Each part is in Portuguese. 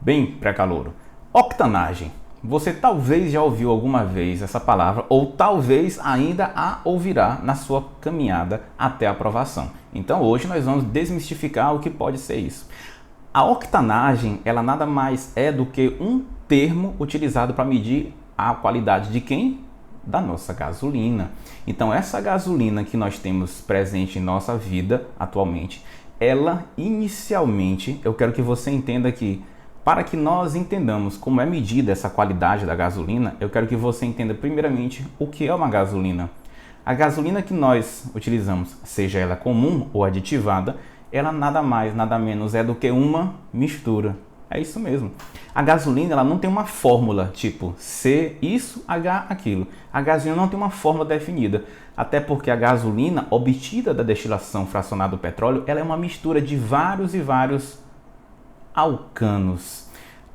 Bem, pré-calouro, octanagem. Você talvez já ouviu alguma vez essa palavra ou talvez ainda a ouvirá na sua caminhada até a aprovação. Então hoje nós vamos desmistificar o que pode ser isso. A octanagem, ela nada mais é do que um termo utilizado para medir a qualidade de quem? Da nossa gasolina. Então essa gasolina que nós temos presente em nossa vida atualmente, ela inicialmente, eu quero que você entenda que para que nós entendamos como é medida essa qualidade da gasolina, eu quero que você entenda primeiramente o que é uma gasolina. A gasolina que nós utilizamos, seja ela comum ou aditivada, ela nada mais, nada menos é do que uma mistura. É isso mesmo. A gasolina ela não tem uma fórmula tipo C isso, H aquilo. A gasolina não tem uma fórmula definida, até porque a gasolina obtida da destilação fracionada do petróleo, ela é uma mistura de vários e vários alcanos.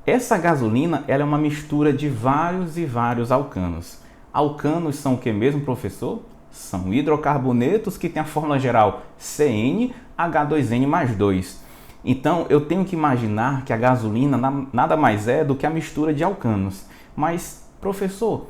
Essa gasolina ela é uma mistura de vários e vários alcanos. Alcanos são o que mesmo, professor? São hidrocarbonetos que têm a fórmula geral CnH2n mais 2. Então eu tenho que imaginar que a gasolina nada mais é do que a mistura de alcanos. Mas, professor,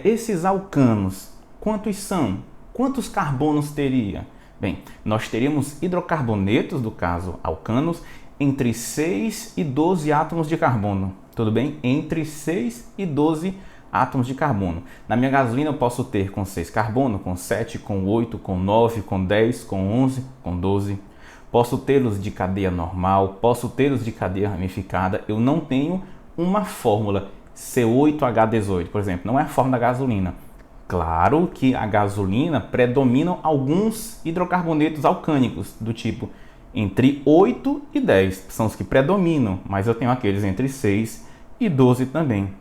esses alcanos, quantos são? Quantos carbonos teria? Bem, nós teríamos hidrocarbonetos, do caso alcanos, entre 6 e 12 átomos de carbono, tudo bem? Entre 6 e 12 átomos de carbono. Na minha gasolina eu posso ter com 6 carbono, com 7, com 8, com 9, com 10, com 11, com 12. Posso tê-los de cadeia normal, posso tê-los de cadeia ramificada. Eu não tenho uma fórmula C8H18, por exemplo, não é a fórmula da gasolina. Claro que a gasolina predominam alguns hidrocarbonetos alcânicos do tipo entre 8 e 10, são os que predominam, mas eu tenho aqueles entre 6 e 12 também.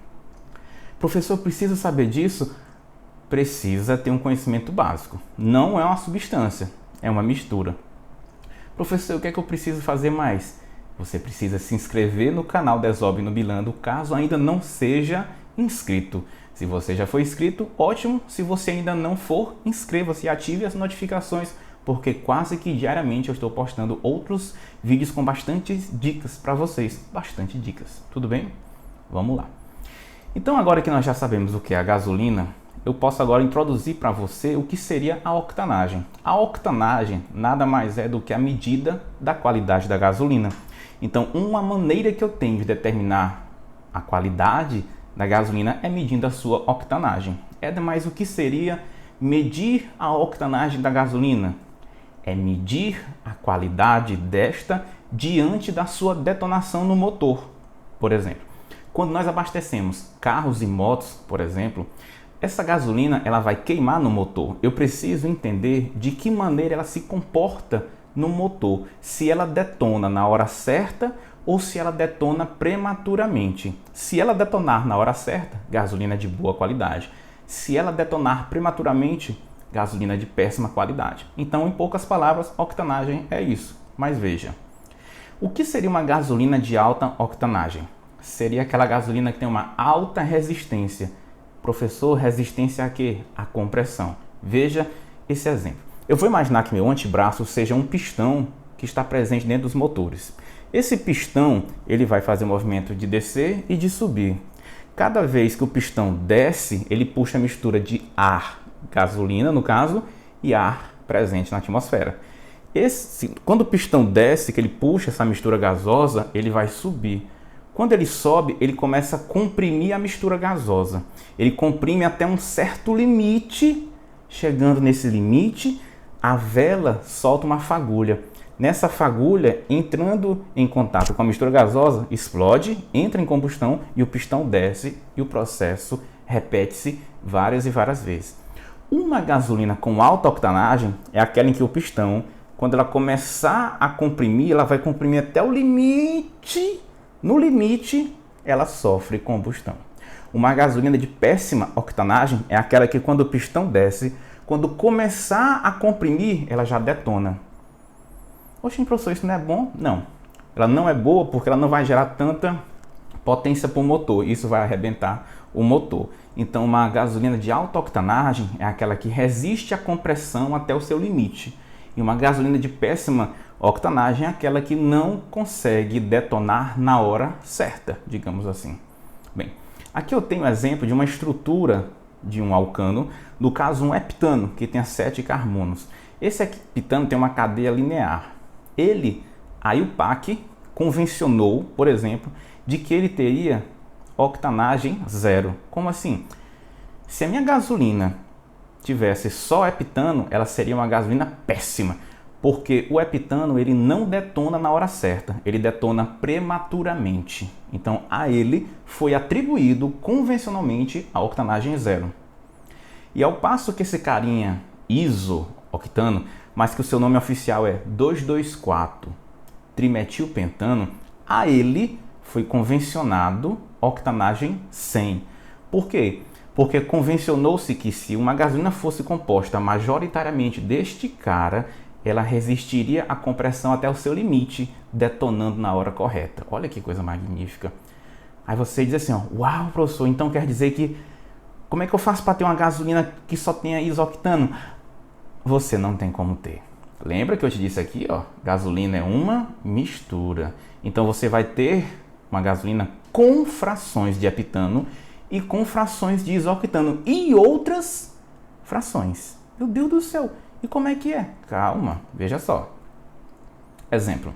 Professor, precisa saber disso? Precisa ter um conhecimento básico. Não é uma substância, é uma mistura. Professor, o que é que eu preciso fazer mais? Você precisa se inscrever no canal Desob Nubilando, caso ainda não seja inscrito. Se você já foi inscrito, ótimo. Se você ainda não for, inscreva-se e ative as notificações, porque quase que diariamente eu estou postando outros vídeos com bastantes dicas para vocês. Bastante dicas, tudo bem? Vamos lá. Então agora que nós já sabemos o que é a gasolina, eu posso agora introduzir para você o que seria a octanagem. A octanagem nada mais é do que a medida da qualidade da gasolina. Então uma maneira que eu tenho de determinar a qualidade da gasolina é medindo a sua octanagem. Mas o que seria medir a octanagem da gasolina? É medir a qualidade desta diante da sua detonação no motor. Por exemplo, quando nós abastecemos carros e motos, por exemplo, essa gasolina ela vai queimar no motor. Eu preciso entender de que maneira ela se comporta no motor, se ela detona na hora certa ou se ela detona prematuramente. Se ela detonar na hora certa, gasolina de boa qualidade. Se ela detonar prematuramente, gasolina de péssima qualidade. Então, em poucas palavras, octanagem é isso. Mas veja, o que seria uma gasolina de alta octanagem? Seria aquela gasolina que tem uma alta resistência. Professor, resistência a quê? A compressão. Veja esse exemplo. Eu vou imaginar que meu antebraço seja um pistão que está presente dentro dos motores. Esse pistão, ele vai fazer o movimento de descer e de subir. Cada vez que o pistão desce, ele puxa a mistura de ar, gasolina no caso, e ar presente na atmosfera. Quando o pistão desce, que ele puxa essa mistura gasosa, ele vai subir. Quando ele sobe, ele começa a comprimir a mistura gasosa. Ele comprime até um certo limite. Chegando nesse limite, a vela solta uma fagulha. Nessa fagulha, entrando em contato com a mistura gasosa, explode, entra em combustão e o pistão desce e o processo repete-se várias e várias vezes. Uma gasolina com alta octanagem é aquela em que o pistão, quando ela começar a comprimir, ela vai comprimir até o limite. No limite, ela sofre combustão. Uma gasolina de péssima octanagem é aquela que quando o pistão desce, quando começar a comprimir, ela já detona. Oxe, professor, isso não é bom? Não. Ela não é boa porque ela não vai gerar tanta potência para o motor. Isso vai arrebentar o motor. Então, uma gasolina de alta octanagem é aquela que resiste à compressão até o seu limite. E uma gasolina de péssima Octanagem é aquela que não consegue detonar na hora certa, digamos assim. Bem, aqui eu tenho um exemplo de uma estrutura de um alcano, no caso um heptano, que tem 7 carbonos. Esse heptano tem uma cadeia linear. A IUPAC convencionou, por exemplo, de que ele teria octanagem 0. Como assim? Se a minha gasolina tivesse só heptano, ela seria uma gasolina péssima, porque o heptano ele não detona na hora certa, ele detona prematuramente. Então a ele foi atribuído convencionalmente a octanagem 0. E ao passo que esse carinha iso-octano, mas que o seu nome oficial é 2,2,4-trimetilpentano, a ele foi convencionado octanagem 100. Por quê? Porque convencionou-se que se uma gasolina fosse composta majoritariamente deste cara, ela resistiria à compressão até o seu limite, detonando na hora correta. Olha que coisa magnífica. Aí você diz assim, ó, uau, professor, então quer dizer que como é que eu faço para ter uma gasolina que só tenha isoctano? Você não tem como ter. Lembra que eu te disse aqui, ó, gasolina é uma mistura. Então você vai ter uma gasolina com frações de heptano e com frações de isoctano e outras frações. Meu Deus do céu! E como é que é? Calma, veja só. Exemplo.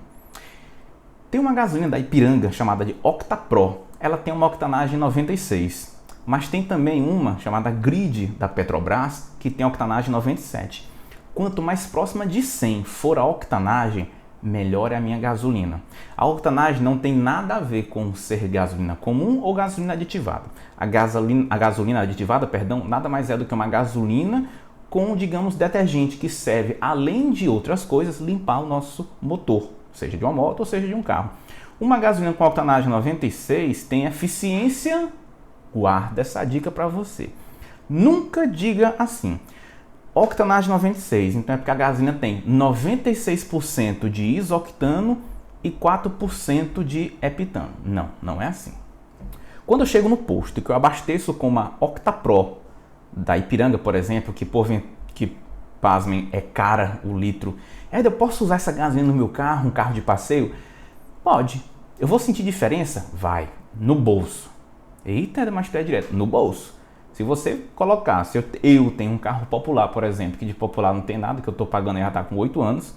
Tem uma gasolina da Ipiranga chamada de OctaPro. Ela tem uma octanagem 96. Mas tem também uma chamada Grid da Petrobras que tem octanagem 97. Quanto mais próxima de 100 for a octanagem, melhor é a minha gasolina. A octanagem não tem nada a ver com ser gasolina comum ou gasolina aditivada. A gasolina aditivada, nada mais é do que uma gasolina com, digamos, detergente que serve, além de outras coisas, limpar o nosso motor, seja de uma moto ou seja de um carro. Uma gasolina com octanagem 96 tem eficiência, guarda essa dica para você. Nunca diga assim, octanagem 96, então é porque a gasolina tem 96% de isoctano e 4% de heptano. Não, não é assim. Quando eu chego no posto e que eu abasteço com uma OctaPro da Ipiranga, por exemplo, que pasmem, é cara o litro, eu posso usar essa gasolina no meu carro, um carro de passeio? Pode. Eu vou sentir diferença? Vai. No bolso. Eita, mas tu é direto. No bolso. Se você colocar, se eu tenho um carro popular, por exemplo, que de popular não tem nada, que eu estou pagando já está com 8 anos,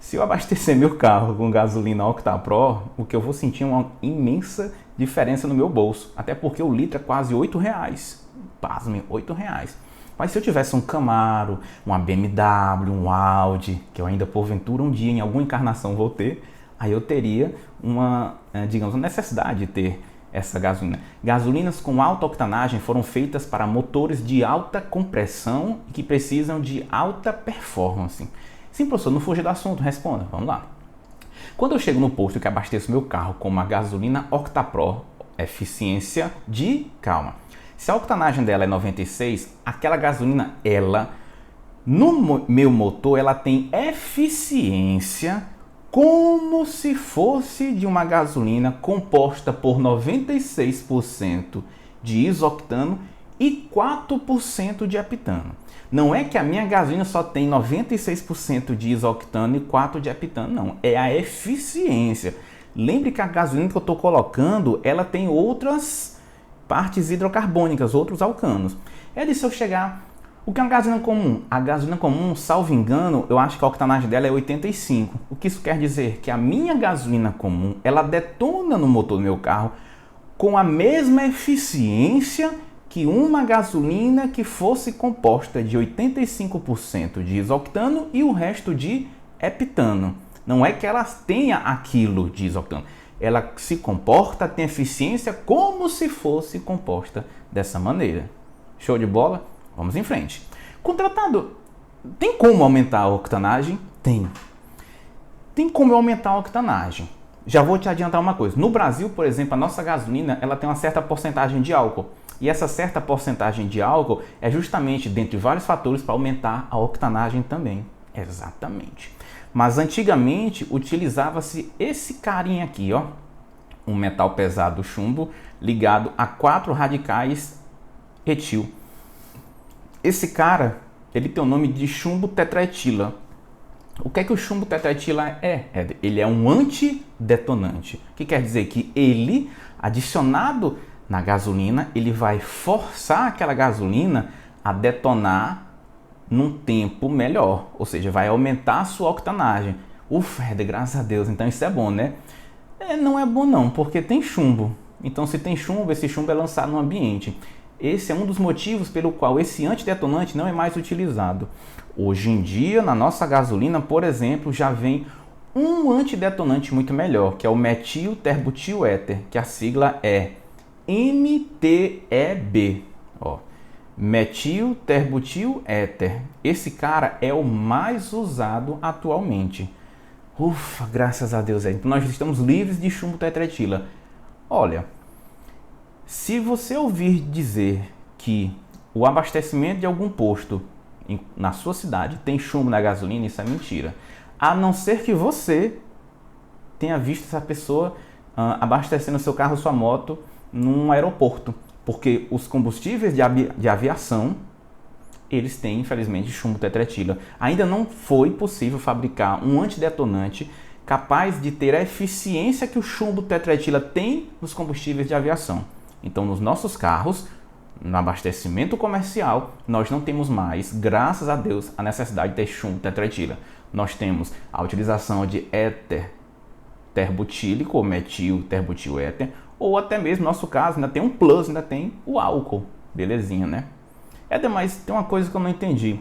se eu abastecer meu carro com gasolina OctaPro, o que eu vou sentir é uma imensa diferença no meu bolso. Até porque o litro é quase R$8. Pasmem, R$8. Mas se eu tivesse um Camaro, uma BMW, um Audi, que eu ainda porventura um dia em alguma encarnação vou ter, aí eu teria uma necessidade de ter essa gasolina. Gasolinas com alta octanagem foram feitas para motores de alta compressão e que precisam de alta performance. Sim, professor, não fuja do assunto, responda. Vamos lá. Quando eu chego no posto que abasteço meu carro com uma gasolina OctaPro, eficiência de... Calma. Se a octanagem dela é 96, aquela gasolina, no meu motor, ela tem eficiência como se fosse de uma gasolina composta por 96% de isoctano e 4% de heptano. Não é que a minha gasolina só tem 96% de isoctano e 4% de heptano, não. É a eficiência. Lembre que a gasolina que eu estou colocando, ela tem outras partes hidrocarbônicas, outros alcanos. É de se eu chegar... O que é uma gasolina comum? A gasolina comum, salvo engano, eu acho que a octanagem dela é 85. O que isso quer dizer? Que a minha gasolina comum, ela detona no motor do meu carro com a mesma eficiência que uma gasolina que fosse composta de 85% de isoctano e o resto de heptano. Não é que ela tenha aquilo de isoctano. Ela se comporta, tem eficiência como se fosse composta dessa maneira. Show de bola? Vamos em frente. Contratado, tem como aumentar a octanagem? Tem. Tem como aumentar a octanagem. Já vou te adiantar uma coisa. No Brasil, por exemplo, a nossa gasolina ela tem uma certa porcentagem de álcool. E essa certa porcentagem de álcool é justamente, dentre vários fatores, para aumentar a octanagem também. Exatamente. Mas antigamente utilizava-se esse carinha aqui, ó, um metal pesado chumbo ligado a 4 radicais etil. Esse cara, ele tem o nome de chumbo tetraetila. O que é que o chumbo tetraetila é, Éder? Ele é um antidetonante. O que quer dizer? Que ele, adicionado na gasolina, ele vai forçar aquela gasolina a detonar num tempo melhor. Ou seja, vai aumentar a sua octanagem. Ufa, Éder, graças a Deus. Então isso é bom, né? Não é bom não, porque tem chumbo. Então se tem chumbo, esse chumbo é lançado no ambiente. Esse é um dos motivos pelo qual esse antidetonante não é mais utilizado. Hoje em dia, na nossa gasolina, por exemplo, já vem um antidetonante muito melhor, que é o metilterbutil-éter, que a sigla é MTEB. Metilterbutil-éter. Esse cara é o mais usado atualmente. Ufa, graças a Deus. Então nós estamos livres de chumbo tetraetila. Olha, se você ouvir dizer que o abastecimento de algum posto na sua cidade tem chumbo na gasolina, isso é mentira. A não ser que você tenha visto essa pessoa abastecendo seu carro ou sua moto num aeroporto. Porque os combustíveis de aviação, eles têm, infelizmente, chumbo tetraetila. Ainda não foi possível fabricar um antidetonante capaz de ter a eficiência que o chumbo tetraetila tem nos combustíveis de aviação. Então, nos nossos carros, no abastecimento comercial, nós não temos mais, graças a Deus, a necessidade de ter chumbo tetraetila. Nós temos a utilização de éter terbutílico, ou metilterbutil-éter, ou até mesmo, no nosso caso, ainda tem um plus, ainda tem o álcool. Belezinha, né? Mas tem uma coisa que eu não entendi.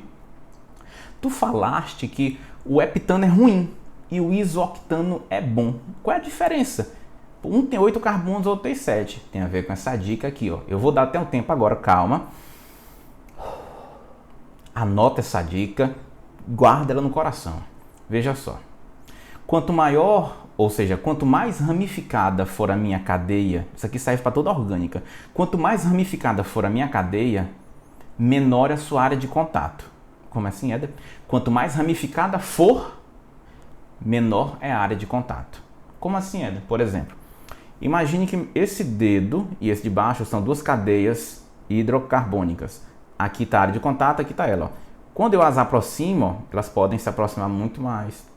Tu falaste que o heptano é ruim e o isoctano é bom. Qual é a diferença? Um tem 8 carbonos, outro tem 7. Tem a ver com essa dica aqui, ó. Eu vou dar até um tempo agora, calma. Anota essa dica, guarda ela no coração. Veja só. Quanto maior, ou seja, quanto mais ramificada for a minha cadeia, isso aqui serve para toda orgânica. Quanto mais ramificada for a minha cadeia, menor é a sua área de contato. Como assim, Éder? Quanto mais ramificada for, menor é a área de contato. Como assim, Éder? Por exemplo, imagine que esse dedo e esse de baixo são duas cadeias hidrocarbônicas. Aqui está a área de contato, aqui está ela. Ó. Quando eu as aproximo, elas podem se aproximar muito mais.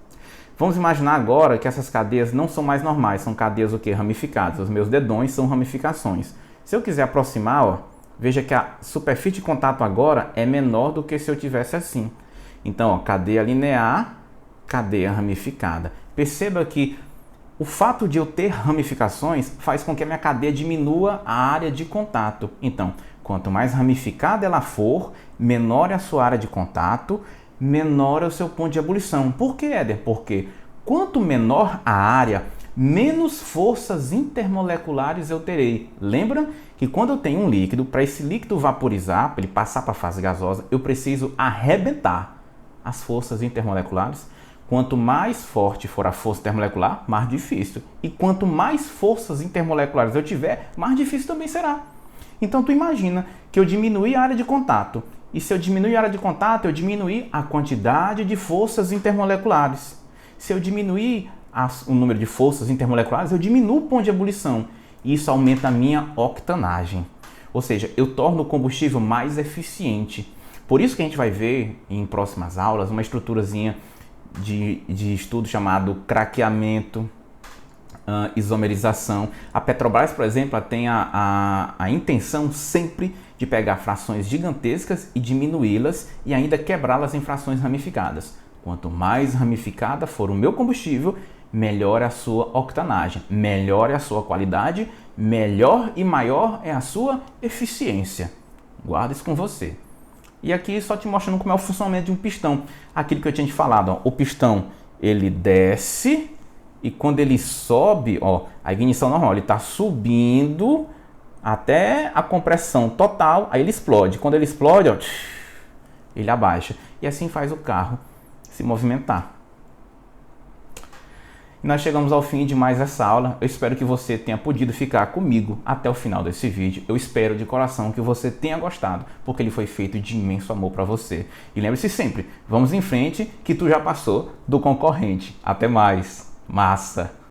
Vamos imaginar agora que essas cadeias não são mais normais, são cadeias o quê? Ramificadas. Os meus dedões são ramificações. Se eu quiser aproximar, ó, veja que a superfície de contato agora é menor do que se eu tivesse assim. Então, ó, cadeia linear, cadeia ramificada. Perceba que o fato de eu ter ramificações faz com que a minha cadeia diminua a área de contato. Então, quanto mais ramificada ela for, menor é a sua área de contato, menor é o seu ponto de ebulição. Por que, Éder? Porque quanto menor a área, menos forças intermoleculares eu terei. Lembra que quando eu tenho um líquido, para esse líquido vaporizar, para ele passar para a fase gasosa, eu preciso arrebentar as forças intermoleculares. Quanto mais forte for a força intermolecular, mais difícil. E quanto mais forças intermoleculares eu tiver, mais difícil também será. Então tu imagina que eu diminui a área de contato. E se eu diminuir a área de contato, eu diminuir a quantidade de forças intermoleculares. Se eu diminuir o número de forças intermoleculares, eu diminuo o ponto de ebulição. E isso aumenta a minha octanagem. Ou seja, eu torno o combustível mais eficiente. Por isso que a gente vai ver em próximas aulas uma estruturazinha de estudo chamado craqueamento, isomerização. A Petrobras, por exemplo, tem a intenção sempre de pegar frações gigantescas e diminuí-las e ainda quebrá-las em frações ramificadas. Quanto mais ramificada for o meu combustível, melhor é a sua octanagem, melhor é a sua qualidade, melhor e maior é a sua eficiência. Guarda isso com você. E aqui só te mostrando como é o funcionamento de um pistão. Aquilo que eu tinha te falado, ó, o pistão ele desce e quando ele sobe, ó, a ignição normal, ele está subindo até a compressão total, aí ele explode. Quando ele explode, ó, ele abaixa. E assim faz o carro se movimentar. E nós chegamos ao fim de mais essa aula. Eu espero que você tenha podido ficar comigo até o final desse vídeo. Eu espero de coração que você tenha gostado, porque ele foi feito de imenso amor para você. E lembre-se sempre, vamos em frente que tu já passou do concorrente. Até mais. Massa!